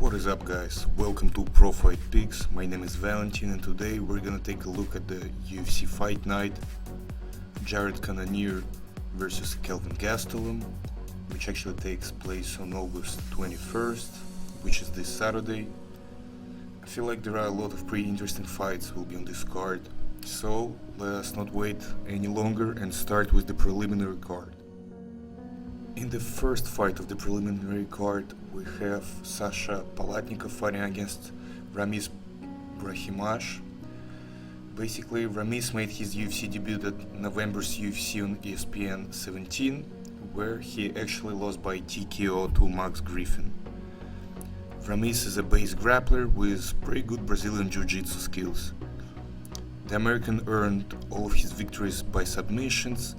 What is up, guys? Welcome to Pro Fight Picks. My name is Valentin and today we're gonna take a look at the UFC Fight Night Cannonier versus Gastelum, which actually takes place on August 21st, which is this Saturday. I feel like there are a lot of pretty interesting fights will be on this card, so let us not wait any longer and start with the preliminary card. In the first fight of the preliminary card, we have Sasha fighting against Ramis Brachimash. Basically, Ramis made his UFC debut at November's UFC on ESPN 17, where he actually lost by TKO to Max Griffin. Ramis is a base grappler with pretty good Brazilian Jiu-Jitsu skills. The American earned all of his victories by submissions.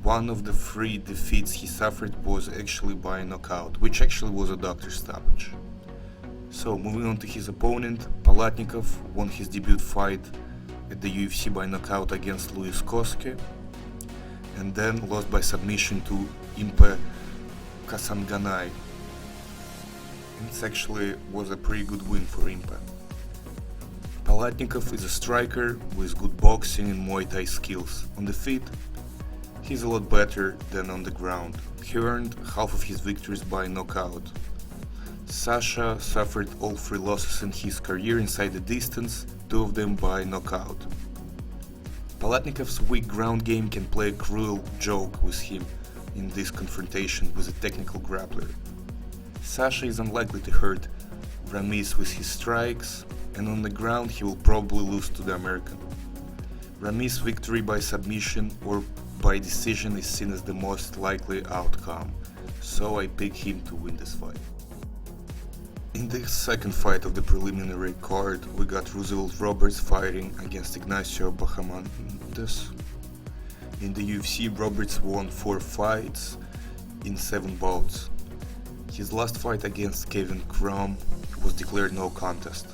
One of the 3 defeats he suffered was actually by knockout, which actually was a doctor's stoppage. So moving on to his opponent, Palatnikov won his debut fight at the UFC by knockout against Luis Koske, and then lost by submission to Impe Kasanganay. It actually was a pretty good win for Impe. Palatnikov is a striker with good boxing and Muay Thai skills. On the feet, he's a lot better than on the ground. He earned half of his victories by knockout. Sasha suffered all 3 losses in his career inside the distance, 2 of them by knockout. Palatnikov's weak ground game can play a cruel joke with him in this confrontation with a technical grappler. Sasha is unlikely to hurt Ramis with his strikes, and on the ground he will probably lose to the American. Ramis' victory by submission or by decision is seen as the most likely outcome, so I pick him to win this fight. In the second fight of the preliminary card, we got Roosevelt Roberts fighting against Ignacio Bachman. In the UFC, Roberts won 4 fights in 7 bouts. His last fight against Kevin Crum was declared no contest.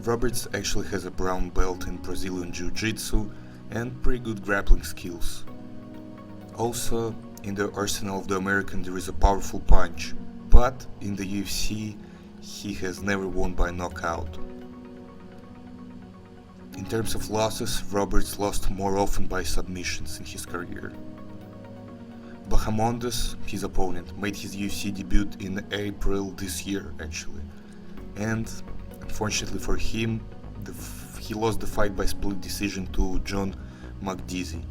Roberts actually has a brown belt in Brazilian Jiu-Jitsu and pretty good grappling skills. Also, in the arsenal of the American there is a powerful punch, but in the UFC he has never won by knockout. In terms of losses, Roberts lost more often by submissions in his career. Bahamondes, his opponent, made his UFC debut in April this year actually, and unfortunately for him, he lost the fight by split decision to John Makdisi.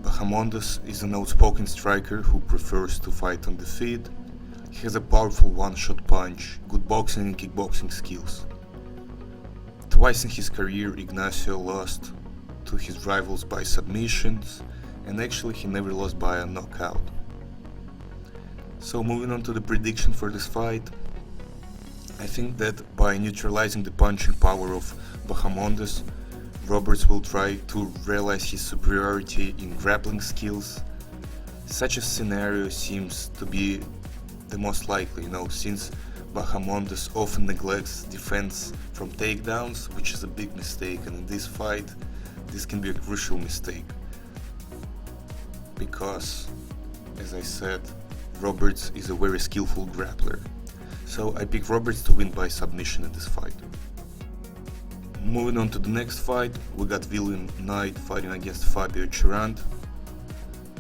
Bahamondes is an outspoken striker who prefers to fight on the feet. He has a powerful one-shot punch, good boxing and kickboxing skills. Twice in his career, Ignacio lost to his rivals by submissions, and actually he never lost by a knockout. So moving on to the prediction for this fight, I think that by neutralizing the punching power of Bahamondes, Roberts will try to realize his superiority in grappling skills. Such a scenario seems to be the most likely, since Bahamondes often neglects defense from takedowns, which is a big mistake, and in this fight, this can be a crucial mistake. Because, as I said, Roberts is a very skillful grappler. So I pick Roberts to win by submission in this fight. Moving on to the next fight, we got William Knight fighting against Fabien Charant.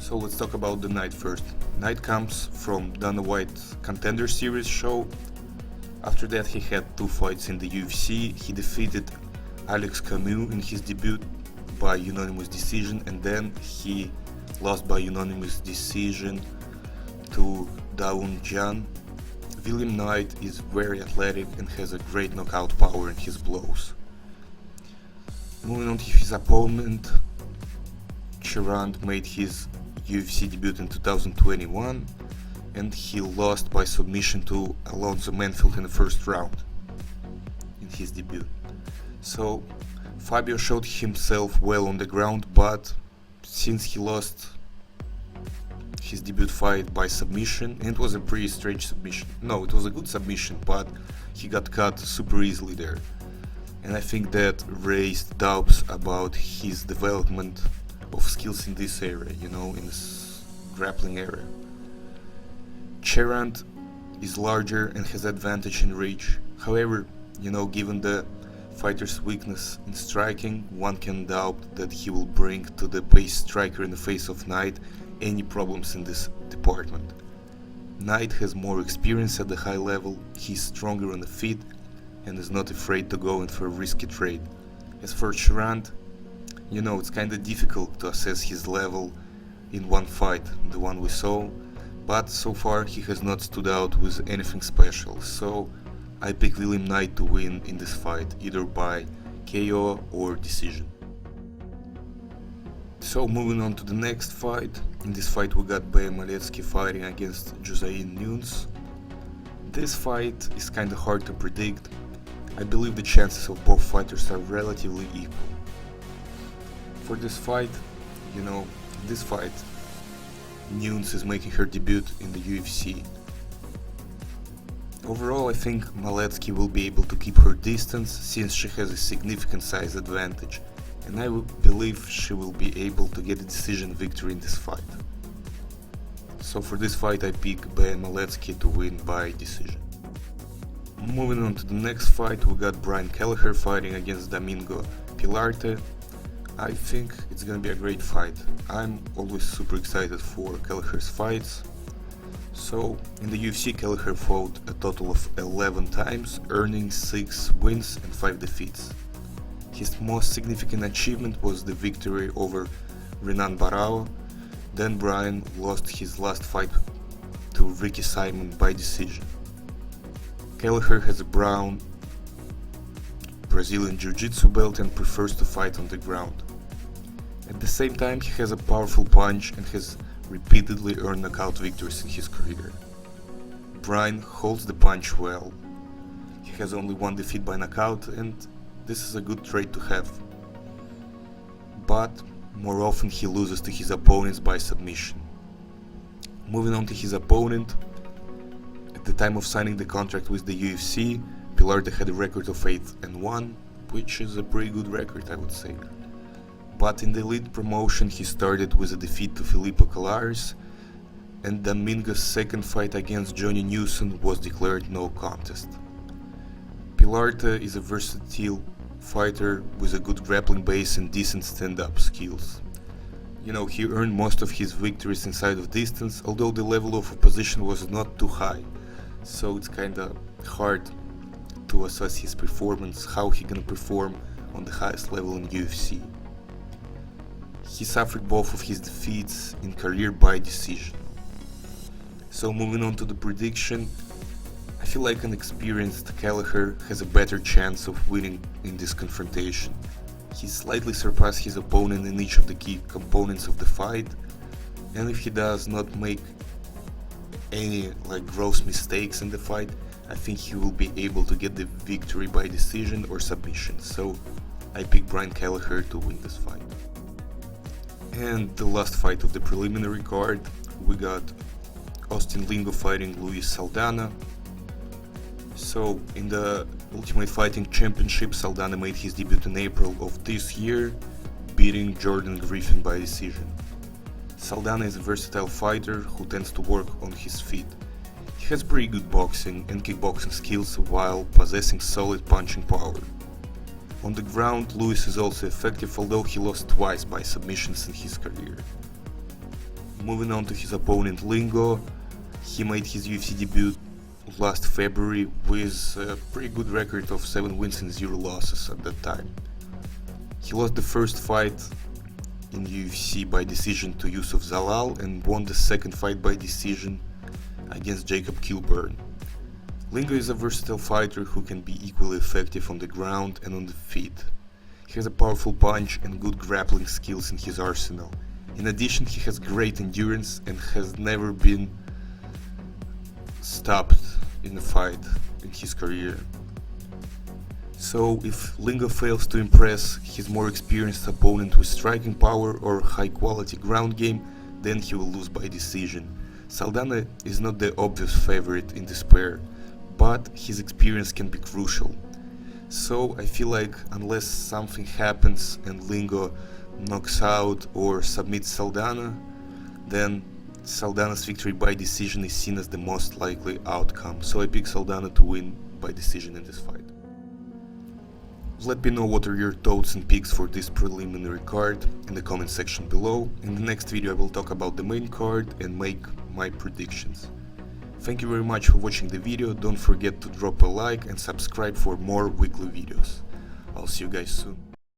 So let's talk about the Knight first. Knight comes from Dana White Contender Series show. After that he had 2 fights in the UFC. He defeated Alex Camus in his debut by unanimous decision, and then he lost by unanimous decision to Daun Jan. William Knight is very athletic and has a great knockout power in his blows. Moving on to his opponent, Charant made his UFC debut in 2021 and he lost by submission to Alonzo Manfield in the first round in his debut. So Fabio showed himself well on the ground, but since he lost his debut fight by submission, and it was a pretty strange submission. No, it was a good submission, but he got cut super easily there. And I think that raised doubts about his development of skills in this area, in this grappling area. Charant is larger and has advantage in reach. However, given the fighter's weakness in striking, one can doubt that he will bring to the base striker in the face of Knight any problems in this department. Knight has more experience at the high level, he's stronger on the feet, and is not afraid to go in for a risky trade. As for Charant, it's kinda difficult to assess his level in one fight, the one we saw, but so far he has not stood out with anything special, so I pick William Knight to win in this fight, either by KO or decision. So moving on to the next fight. In this fight we got Malitski fighting against Josie Nunes. This fight is kinda hard to predict. I believe the chances of both fighters are relatively equal. For this fight, Nunes is making her debut in the UFC. Overall, I think Malitski will be able to keep her distance since she has a significant size advantage, and I believe she will be able to get a decision victory in this fight. So for this fight I pick Malitski to win by decision. Moving on to the next fight, we got Kelleher fighting against Domingo Pilarte. I think it's gonna be a great fight. I'm always super excited for Kelleher's fights. So, in the UFC, Kelleher fought a total of 11 times, earning 6 wins and 5 defeats. His most significant achievement was the victory over Renan Barao. Dan Bryan lost his last fight to Ricky Simon by decision. Kelleher has a brown Brazilian Jiu-Jitsu belt and prefers to fight on the ground. At the same time, he has a powerful punch and has repeatedly earned knockout victories in his career. Bryan holds the punch well. He has only one defeat by knockout, and this is a good trait to have. But more often he loses to his opponents by submission. Moving on to his opponent, at the time of signing the contract with the UFC, Pilarte had a record of 8-1, which is a pretty good record, I would say. But in the elite promotion he started with a defeat to Filippo Colares, and Domingo's second fight against Josie Nunes was declared no contest. Pilarte is a versatile fighter with a good grappling base and decent stand-up skills. He earned most of his victories inside of distance, although the level of opposition was not too high, so it's kinda hard to assess his performance, how he gonna perform on the highest level in UFC. He suffered both of his defeats in career by decision. So moving on to the prediction, I feel like an experienced Kelleher has a better chance of winning in this confrontation. He slightly surpassed his opponent in each of the key components of the fight, and if he does not make any gross mistakes in the fight, I think he will be able to get the victory by decision or submission. So I pick Kelleher to win this fight. And the last fight of the preliminary card, we got Austin Lingo fighting Luis Saldana. So in the Ultimate Fighting Championship, Saldana made his debut in April of this year, beating Jordan Griffin by decision. Saldana is a versatile fighter who tends to work on his feet. He has pretty good boxing and kickboxing skills while possessing solid punching power. On the ground, Luis is also effective, although he lost twice by submissions in his career. Moving on to his opponent Lingo, he made his UFC debut last February with a pretty good record of 7 wins and 0 losses at that time. He lost the first fight in UFC by decision to Yusuf Zalal and won the second fight by decision against Jacob Kilburn. Lingo is a versatile fighter who can be equally effective on the ground and on the feet. He has a powerful punch and good grappling skills in his arsenal. In addition, he has great endurance and has never been stopped in a fight in his career. So if Lingo fails to impress his more experienced opponent with striking power or high quality ground game, then he will lose by decision. Saldana is not the obvious favorite in this pair, but his experience can be crucial. So I feel like unless something happens and Lingo knocks out or submits Saldana, then Saldana's victory by decision is seen as the most likely outcome, so I pick Saldana to win by decision in this fight. Let me know what are your thoughts and picks for this preliminary card in the comment section below. In the next video I will talk about the main card and make my predictions. Thank you very much for watching the video, don't forget to drop a like and subscribe for more weekly videos. I'll see you guys soon.